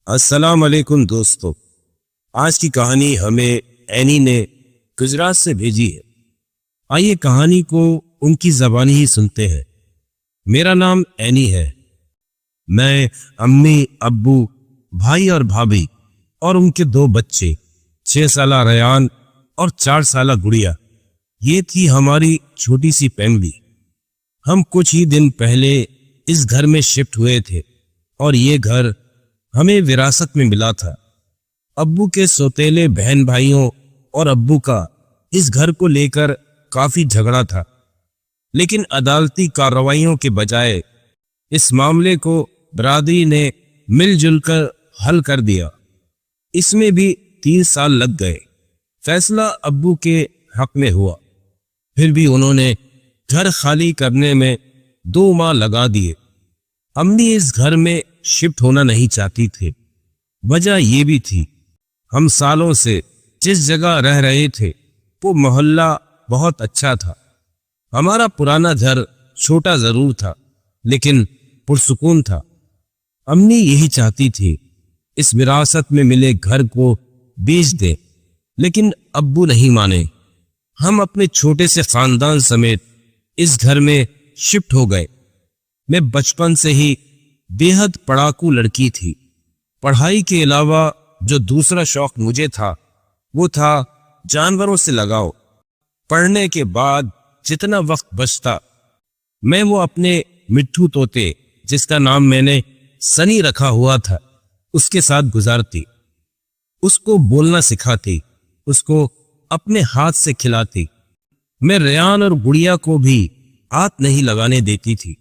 السلام علیکم دوستو، آج کی کہانی ہمیں اینی نے گجرات سے بھیجی ہے۔ آئیے کہانی کو ان کی زبانی ہی سنتے ہیں۔ میرا نام اینی ہے۔ میں، امی، ابو، بھائی اور بھابھی اور ان کے 2 بچے، 6 سالہ ریان اور 4 سالہ گڑیا، یہ تھی ہماری چھوٹی سی فیملی۔ ہم کچھ ہی دن پہلے اس گھر میں شفٹ ہوئے تھے اور یہ گھر ہمیں وراثت میں ملا تھا۔ ابو کے سوتیلے بہن بھائیوں اور ابو کا اس گھر کو لے کر کافی جھگڑا تھا، لیکن عدالتی کارروائیوں کے بجائے اس معاملے کو برادری نے مل جل کر حل کر دیا۔ اس میں بھی 3 سال لگ گئے۔ فیصلہ ابو کے حق میں ہوا، پھر بھی انہوں نے گھر خالی کرنے میں 2 ماہ لگا دیے۔ امی اس گھر میں شفٹ ہونا نہیں چاہتی تھے۔ وجہ یہ بھی تھی، ہم سالوں سے جس جگہ رہ رہے تھے وہ محلہ بہت اچھا تھا۔ ہمارا پرانا گھر چھوٹا ضرور تھا لیکن پرسکون تھا۔ امی یہی چاہتی تھی اس وراثت میں ملے گھر کو بیچ دے، لیکن ابو نہیں مانے۔ ہم اپنے چھوٹے سے خاندان سمیت اس گھر میں شفٹ ہو گئے۔ میں بچپن سے ہی بے حد پڑھاکو لڑکی تھی۔ پڑھائی کے علاوہ جو دوسرا شوق مجھے تھا وہ تھا جانوروں سے لگاؤ۔ پڑھنے کے بعد جتنا وقت بچتا میں وہ اپنے مٹھو طوطے، جس کا نام میں نے سنی رکھا ہوا تھا، اس کے ساتھ گزارتی۔ اس کو بولنا سکھاتی، اس کو اپنے ہاتھ سے کھلاتی۔ میں ریان اور گڑیا کو بھی ہاتھ نہیں لگانے دیتی تھی۔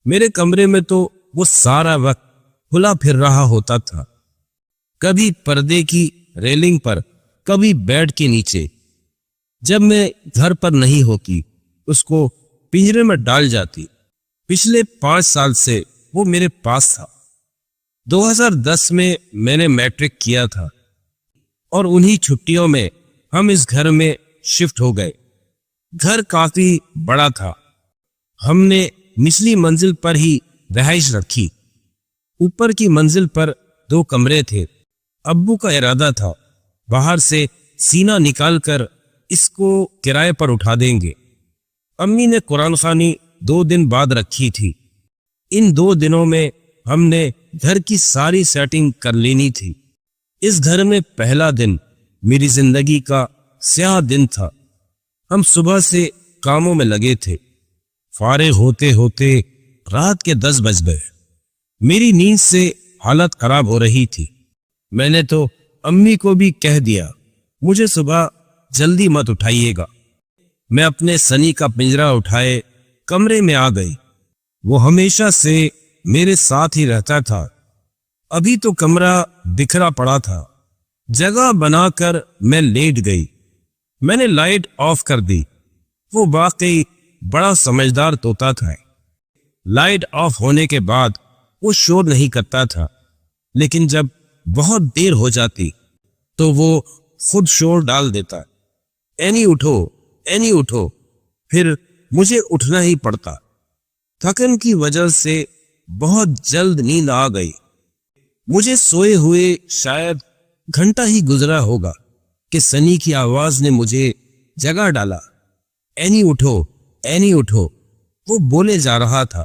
میرے کمرے میں تو وہ سارا وقت کھلا پھر رہا ہوتا تھا، کبھی پردے کی ریلنگ پر، کبھی بیڈ کے نیچے۔ جب میں گھر پر نہیں ہوتی اس کو پنجرے میں ڈال جاتی۔ پچھلے 5 سال سے وہ میرے پاس تھا۔ 2010 میں نے میٹرک کیا تھا اور انہی چھٹیوں میں ہم اس گھر میں شفٹ ہو گئے۔ گھر کافی بڑا تھا۔ ہم نے نچلی منزل پر ہی رہائش رکھی۔ اوپر کی منزل پر 2 کمرے تھے۔ ابو کا ارادہ تھا باہر سے سینہ نکال کر اس کو کرائے پر اٹھا دیں گے۔ امی نے قرآن خوانی 2 دن بعد رکھی تھی۔ ان 2 دنوں میں ہم نے گھر کی ساری سیٹنگ کر لینی تھی۔ اس گھر میں پہلا دن میری زندگی کا سیاہ دن تھا۔ ہم صبح سے کاموں میں لگے تھے۔ فارغ ہوتے ہوتے رات کے 10 بج گئے۔ میری نیند سے حالت خراب ہو رہی تھی۔ میں نے تو امی کو بھی کہہ دیا مجھے صبح جلدی مت اٹھائیے گا۔ میں اپنے سنی کا پنجرا اٹھائے کمرے میں آ گئی۔ وہ ہمیشہ سے میرے ساتھ ہی رہتا تھا۔ ابھی تو کمرہ بکھرا پڑا تھا۔ جگہ بنا کر میں لیٹ گئی۔ میں نے لائٹ آف کر دی۔ وہ واقعی بڑا سمجھدار طوطا تھا۔ لائٹ آف ہونے کے بعد وہ شور نہیں کرتا تھا، لیکن جب بہت دیر ہو جاتی تو وہ خود شور ڈال دیتا۔ اینی اٹھو، اینی اٹھو، پھر مجھے اٹھنا ہی پڑتا۔ تھکن کی وجہ سے بہت جلد نیند آ گئی۔ مجھے سوئے ہوئے شاید گھنٹہ ہی گزرا ہوگا کہ سنی کی آواز نے مجھے جگا ڈالا۔ اینی اٹھو، اینی اٹھو، وہ بولے جا رہا تھا۔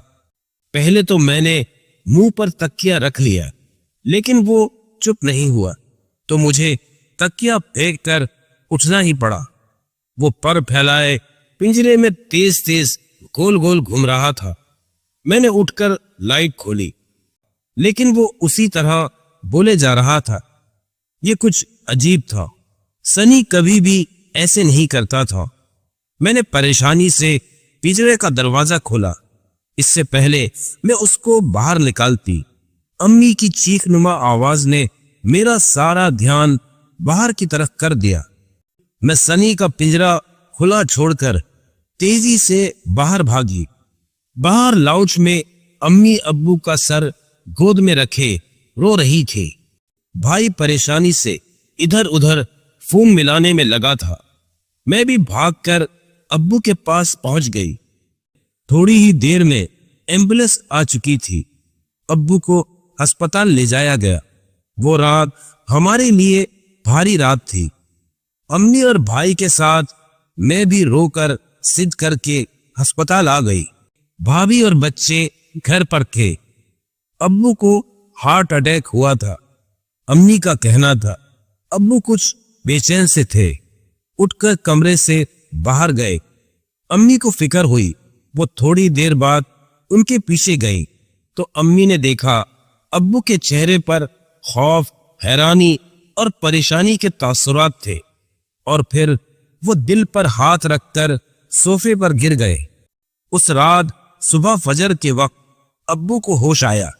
پہلے تو میں نے منہ پر تکیہ رکھ لیا، لیکن وہ چپ نہیں ہوا تو مجھے تکیہ پھینک کر اٹھنا ہی پڑا۔ وہ پر پھیلائے پنجرے میں تیز تیز گول گول گھوم رہا تھا۔ میں نے اٹھ کر لائٹ کھولی، لیکن وہ اسی طرح بولے جا رہا تھا۔ یہ کچھ عجیب تھا۔ سنی کبھی بھی ایسے نہیں کرتا تھا۔ میں نے پریشانی سے پنجرے کا دروازہ کھولا۔ اس سے پہلے میں اس کو باہر نکالتی، امی کی چیخ نما آواز نے میرا سارا دھیان باہر کی طرف کر دیا۔ میں سنی کا پنجرا کھلا چھوڑ کر تیزی سے باہر بھاگی۔ باہر لاؤنج میں امی ابو کا سر گود میں رکھے رو رہی تھی۔ بھائی پریشانی سے ادھر ادھر فون ملانے میں لگا تھا۔ میں بھی بھاگ کر ابو کے پاس پہنچ گئی۔ تھوڑی ہی دیر میں ایمبولینس آ چکی تھی۔ ابو کو ہسپتال لے جایا گیا۔ وہ رات ہمارے لیے بھاری رات تھی۔ امی اور بھائی کے ساتھ میں بھی رو کر ضد کر کے ہسپتال آ گئی۔ بھابھی اور بچے گھر پر تھے۔ ابو کو ہارٹ اٹیک ہوا تھا۔ امی کا کہنا تھا ابو کچھ بے چین سے تھے۔ اٹھ کر کمرے سے باہر گئے۔ امی کو فکر ہوئی۔ وہ تھوڑی دیر بعد ان کے پیچھے گئی تو امی نے دیکھا ابو کے چہرے پر خوف، حیرانی اور پریشانی کے تاثرات تھے، اور پھر وہ دل پر ہاتھ رکھ کر صوفے پر گر گئے۔ اس رات صبح فجر کے وقت ابو کو ہوش آیا۔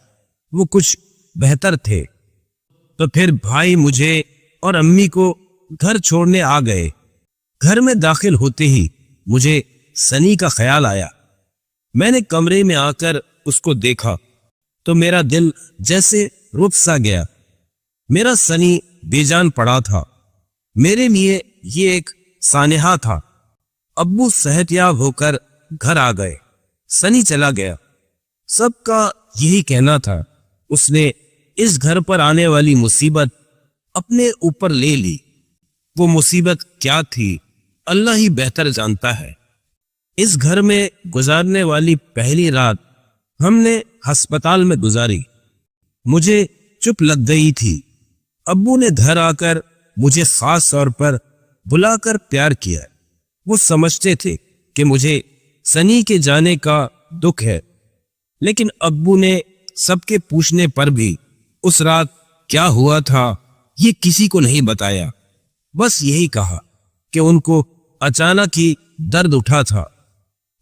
وہ کچھ بہتر تھے تو پھر بھائی مجھے اور امی کو گھر چھوڑنے آ گئے۔ گھر میں داخل ہوتے ہی مجھے سنی کا خیال آیا۔ میں نے کمرے میں آ کر اس کو دیکھا تو میرا دل جیسے رک سا گیا۔ میرا سنی بے جان پڑا تھا۔ میرے لیے یہ ایک سانحہ تھا۔ ابو صحت یاب ہو کر گھر آ گئے۔ سنی چلا گیا۔ سب کا یہی کہنا تھا اس نے اس گھر پر آنے والی مصیبت اپنے اوپر لے لی۔ وہ مصیبت کیا تھی اللہ ہی بہتر جانتا ہے۔ اس گھر میں گزارنے والی پہلی رات ہم نے ہسپتال میں گزاری۔ مجھے چپ لگ گئی تھی۔ ابو نے گھر آ کر مجھے خاص طور پر بلا کر پیار کیا۔ وہ سمجھتے تھے کہ مجھے سنی کے جانے کا دکھ ہے، لیکن ابو نے سب کے پوچھنے پر بھی اس رات کیا ہوا تھا یہ کسی کو نہیں بتایا۔ بس یہی کہا کہ ان کو اچانک ہی درد اٹھا تھا۔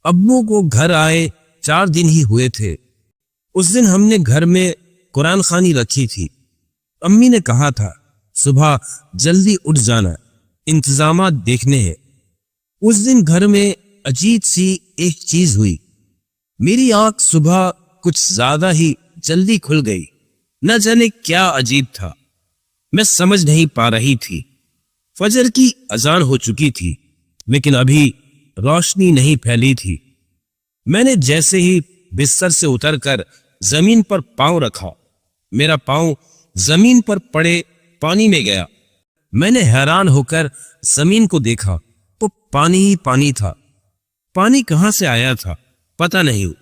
ابو کو گھر آئے 4 دن ہی ہوئے تھے۔ اس دن ہم نے گھر میں قرآن خوانی رکھی تھی۔ امی نے کہا تھا صبح جلدی اٹھ جانا، انتظامات دیکھنے ہیں۔ اس دن گھر میں عجیب سی ایک چیز ہوئی۔ میری آنکھ صبح کچھ زیادہ ہی جلدی کھل گئی۔ نہ جانے کیا عجیب تھا، میں سمجھ نہیں پا رہی تھی۔ فجر کی اذان ہو چکی تھی لیکن ابھی روشنی نہیں پھیلی تھی۔ میں نے جیسے ہی بستر سے اتر کر زمین پر پاؤں رکھا، میرا پاؤں زمین پر پڑے پانی میں گیا۔ میں نے حیران ہو کر زمین کو دیکھا تو پانی ہی پانی تھا۔ پانی کہاں سے آیا تھا پتہ نہیں۔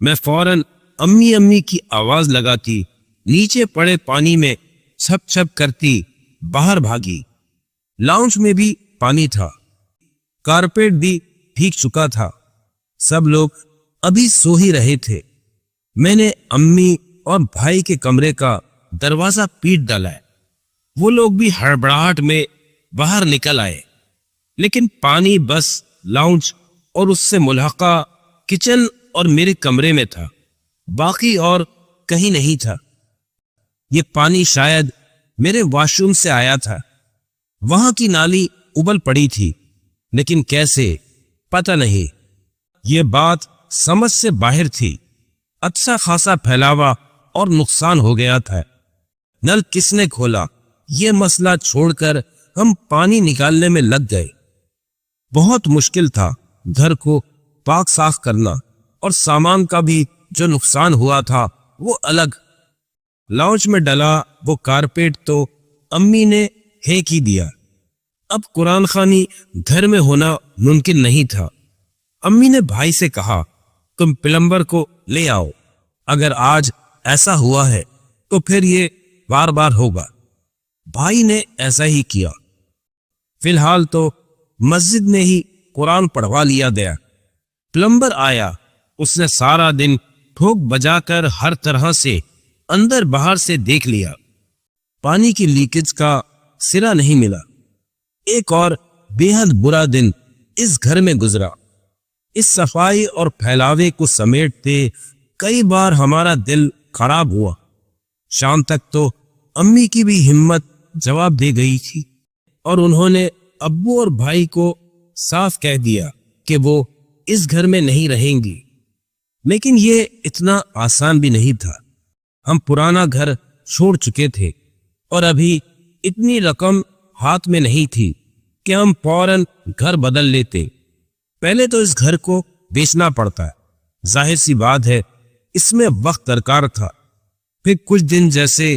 میں فوراً امی امی کی آواز لگاتی نیچے پڑے پانی میں چھپ چھپ کرتی باہر بھاگی۔ لاؤنج میں بھی پانی تھا، کارپیٹ بھی بھیگ چکا تھا۔ سب لوگ ابھی سو ہی رہے تھے۔ میں نے امی اور بھائی کے کمرے کا دروازہ پیٹ ڈالا۔ وہ لوگ بھی ہڑبڑاہٹ میں باہر نکل آئے، لیکن پانی بس لاؤنج اور اس سے ملحقہ کچن اور میرے کمرے میں تھا، باقی اور کہیں نہیں تھا۔ یہ پانی شاید میرے واش روم سے آیا تھا۔ وہاں کی نالی ابل پڑی تھی، لیکن کیسے پتہ نہیں۔ یہ بات سمجھ سے باہر تھی۔ اچھا خاصا پھیلاوا اور نقصان ہو گیا تھا۔ نل کس نے کھولا یہ مسئلہ چھوڑ کر ہم پانی نکالنے میں لگ گئے۔ بہت مشکل تھا گھر کو پاک صاف کرنا، اور سامان کا بھی جو نقصان ہوا تھا وہ الگ۔ لاؤنج میں ڈلا وہ کارپیٹ تو امی نے پھینک ہی دیا۔ اب قرآن خوانی گھر میں ہونا ممکن نہیں تھا۔ امی نے بھائی سے کہا تم پلمبر کو لے آؤ، اگر آج ایسا ہوا ہے تو پھر یہ بار بار ہوگا۔ بھائی نے ایسا ہی کیا۔ فی الحال تو مسجد میں ہی قرآن پڑھوا لیا گیا۔ پلمبر آیا، اس نے سارا دن ٹھوک بجا کر ہر طرح سے اندر باہر سے دیکھ لیا، پانی کی لیکیج کا سرا نہیں ملا۔ ایک اور بے حد برا دن اس گھر میں گزرا۔ اس صفائی اور پھیلاوے کو سمیٹتے کئی بار ہمارا دل خراب ہوا۔ شام تک تو امی کی بھی ہمت جواب دے گئی تھی، اور انہوں نے ابو اور بھائی کو صاف کہہ دیا کہ وہ اس گھر میں نہیں رہیں گی۔ لیکن یہ اتنا آسان بھی نہیں تھا۔ ہم پرانا گھر چھوڑ چکے تھے اور ابھی اتنی رقم ہاتھ میں نہیں تھی کہ ہم فوراً گھر بدل لیتے۔ پہلے تو اس گھر کو بیچنا پڑتا ہے، ظاہر سی بات ہے اس میں وقت درکار تھا۔ پھر کچھ دن جیسے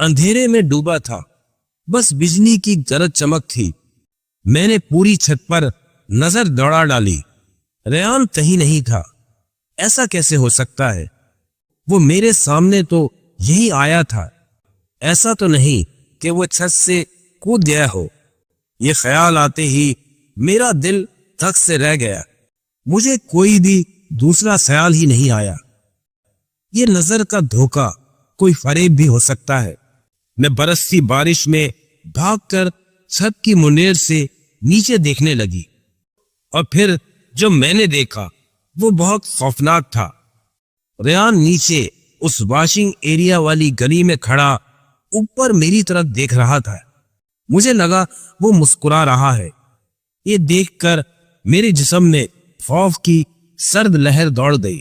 اندھیرے میں ڈوبا تھا، بس بجلی کی گرج چمک تھی۔ میں نے پوری چھت پر نظر دوڑا ڈالی، ریان کہیں نہیں تھا۔ ایسا کیسے ہو سکتا ہے؟ وہ میرے سامنے تو یہی آیا تھا، ایسا تو نہیں کہ وہ چھت سے کود گیا ہو۔ یہ خیال آتے ہی میرا دل دھک سے رہ گیا۔ مجھے کوئی بھی دوسرا خیال ہی نہیں آیا۔ یہ نظر کا دھوکہ، کوئی فریب بھی ہو سکتا ہے۔ میں برستی بارش میں بھاگ کر چھت کی منیر سے نیچے دیکھنے لگی، اور پھر جو میں نے دیکھا وہ بہت خوفناک تھا۔ ریان نیچے اس واشنگ ایریا والی گلی میں کھڑا اوپر میری طرف دیکھ رہا تھا۔ مجھے لگا وہ مسکرا رہا ہے۔ یہ دیکھ کر میرے جسم میں خوف کی سرد لہر دوڑ گئی،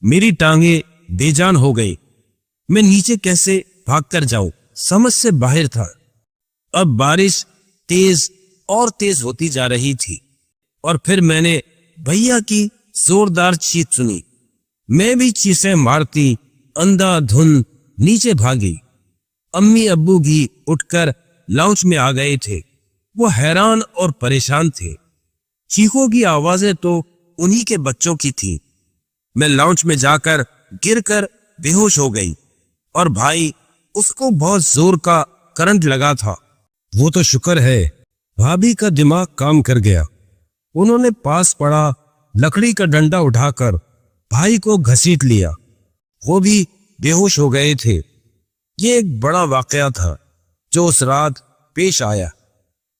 میری ٹانگیں بے جان ہو گئی۔ میں نیچے کیسے بھاگ کر جاؤں، سمجھ سے باہر تھا۔ اب بارش تیز اور تیز ہوتی جا رہی تھی، اور پھر میں نے بھیا کی زوردار چیخ سنی۔ میں بھی چیخیں مارتی اندھا دھند نیچے بھاگی۔ امی ابو بھی اٹھ کر لاؤنج میں آ گئے تھے۔ وہ حیران اور پریشان تھے۔ چیخوں کی آوازیں تو انہی کے بچوں کی تھیں۔ میں لاؤنج میں جا کر گر کر بے ہوش ہو گئی، اور بھائی، اس کو بہت زور کا کرنٹ لگا تھا۔ وہ تو شکر ہے بھابھی کا دماغ کام کر گیا۔ انہوں نے پاس پڑا لکڑی کا ڈنڈا اٹھا کر بھائی کو گھسیٹ لیا۔ وہ بھی بے ہوش ہو گئے تھے۔ یہ ایک بڑا واقعہ تھا جو اس رات پیش آیا۔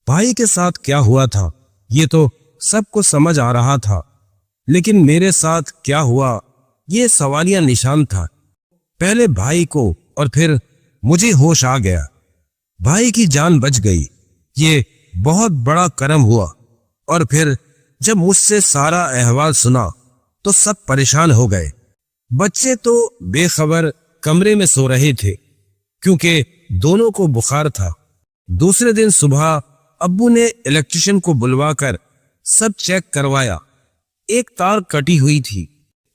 بھائی کے ساتھ کیا ہوا تھا یہ تو سب کو سمجھ آ رہا تھا، لیکن میرے ساتھ کیا ہوا یہ سوالیہ نشان تھا۔ پہلے بھائی کو اور پھر مجھے ہوش آ گیا۔ بھائی کی جان بچ گئی، یہ بہت بڑا کرم ہوا۔ اور پھر جب مجھ سے سارا احوال سنا تو سب پریشان ہو گئے۔ بچے تو بے خبر کمرے میں سو رہے تھے، کیونکہ دونوں کو بخار تھا۔ دوسرے دن صبح ابو نے الیکٹریشین کو بلوا کر سب چیک کروایا۔ ایک تار کٹی ہوئی تھی،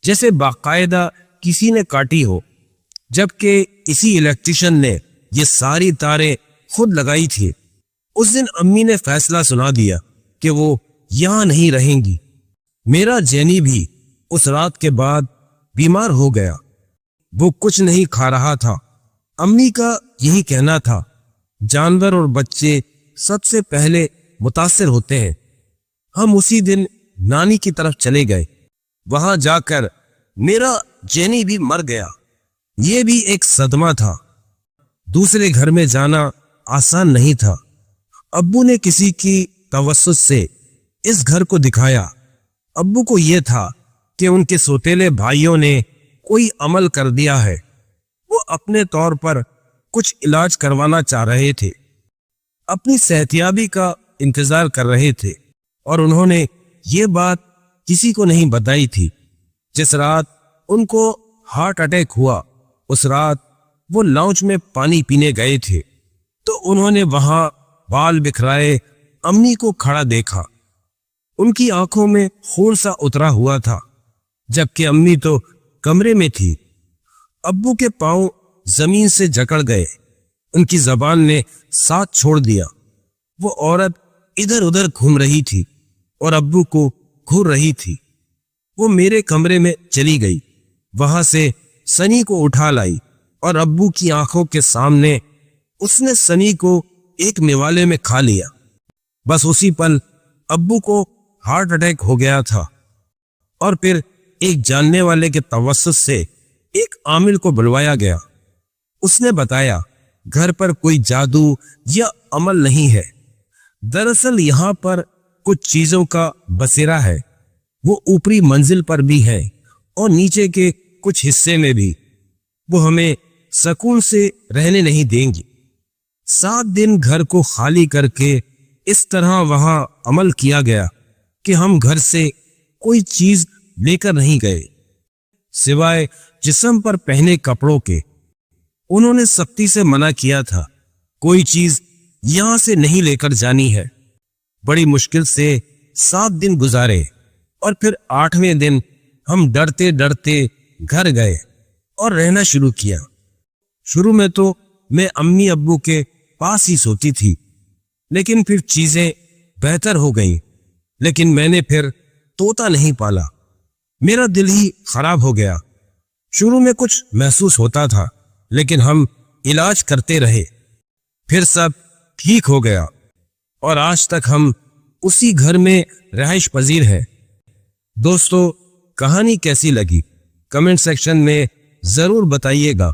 جیسے باقاعدہ کسی نے کاٹی ہو، جبکہ اسی الیکٹریشین نے یہ ساری تاریں خود لگائی تھی۔ اس دن امی نے فیصلہ سنا دیا کہ وہ یہاں نہیں رہیں گی۔ میرا جینی بھی اس رات کے بعد بیمار ہو گیا۔ وہ کچھ نہیں کھا رہا تھا۔ امی کا یہی کہنا تھا، جانور اور بچے سب سے پہلے متاثر ہوتے ہیں۔ ہم اسی دن نانی کی طرف چلے گئے۔ وہاں جا کر میرا جینی بھی مر گیا۔ یہ بھی ایک صدمہ تھا۔ دوسرے گھر میں جانا آسان نہیں تھا۔ ابو نے کسی کی توسط سے اس گھر کو دکھایا۔ ابو کو یہ تھا کہ ان کے سوتیلے بھائیوں نے کوئی عمل کر دیا ہے۔ وہ اپنے طور پر کچھ علاج کروانا چاہ رہے تھے، اپنی صحتیابی کا انتظار کر رہے تھے، اور انہوں نے یہ بات کسی کو نہیں بتائی تھی۔ جس رات ان کو ہارٹ اٹیک ہوا، اس رات وہ لاؤنج میں پانی پینے گئے تھے، تو انہوں نے وہاں بال بکھرائے امی کو کھڑا دیکھا۔ ان کی آنکھوں میں خون سا اترا ہوا تھا، جبکہ امی تو کمرے میں تھی۔ ابو کے پاؤں زمین سے جکڑ گئے، ان کی زبان نے ساتھ چھوڑ دیا۔ وہ عورت ادھر ادھر گھوم رہی تھی اور ابو کو گھور رہی تھی۔ وہ میرے کمرے میں چلی گئی، وہاں سے سنی کو اٹھا لائی، اور ابو کی آنکھوں کے سامنے اس نے سنی کو ایک نوالے میں کھا لیا۔ بس اسی پل ابو کو ہارٹ اٹیک ہو گیا تھا، اور پھر ایک جاننے والے کے توسط سے ایک عامل کو بلوایا گیا۔ اس نے بتایا گھر پر کوئی جادو یا عمل نہیں ہے، دراصل یہاں پر کچھ چیزوں کا بسیرا ہے۔ وہ اوپری منزل پر بھی ہے اور نیچے کے کچھ حصے میں بھی۔ وہ ہمیں سکون سے رہنے نہیں دیں گی۔ 7 دن گھر کو خالی کر کے اس طرح وہاں عمل کیا گیا کہ ہم گھر سے کوئی چیز لے کر نہیں گئے سوائے جسم پر پہنے کپڑوں کے۔ انہوں نے سختی سے منع کیا تھا، کوئی چیز یہاں سے نہیں لے کر جانی ہے۔ بڑی مشکل سے 7 دن گزارے، اور پھر 8ویں دن ہم ڈرتے ڈرتے گھر گئے اور رہنا شروع کیا۔ شروع میں تو میں امی ابو کے پاس ہی سوتی تھی، لیکن پھر چیزیں بہتر ہو گئیں۔ لیکن میں نے پھر طوطا نہیں پالا، میرا دل ہی خراب ہو گیا۔ شروع میں کچھ محسوس ہوتا تھا، لیکن ہم علاج کرتے رہے، پھر سب ٹھیک ہو گیا، اور آج تک ہم اسی گھر میں رہائش پذیر ہیں۔ دوستو، کہانی کیسی لگی کمنٹ سیکشن میں ضرور بتائیے گا۔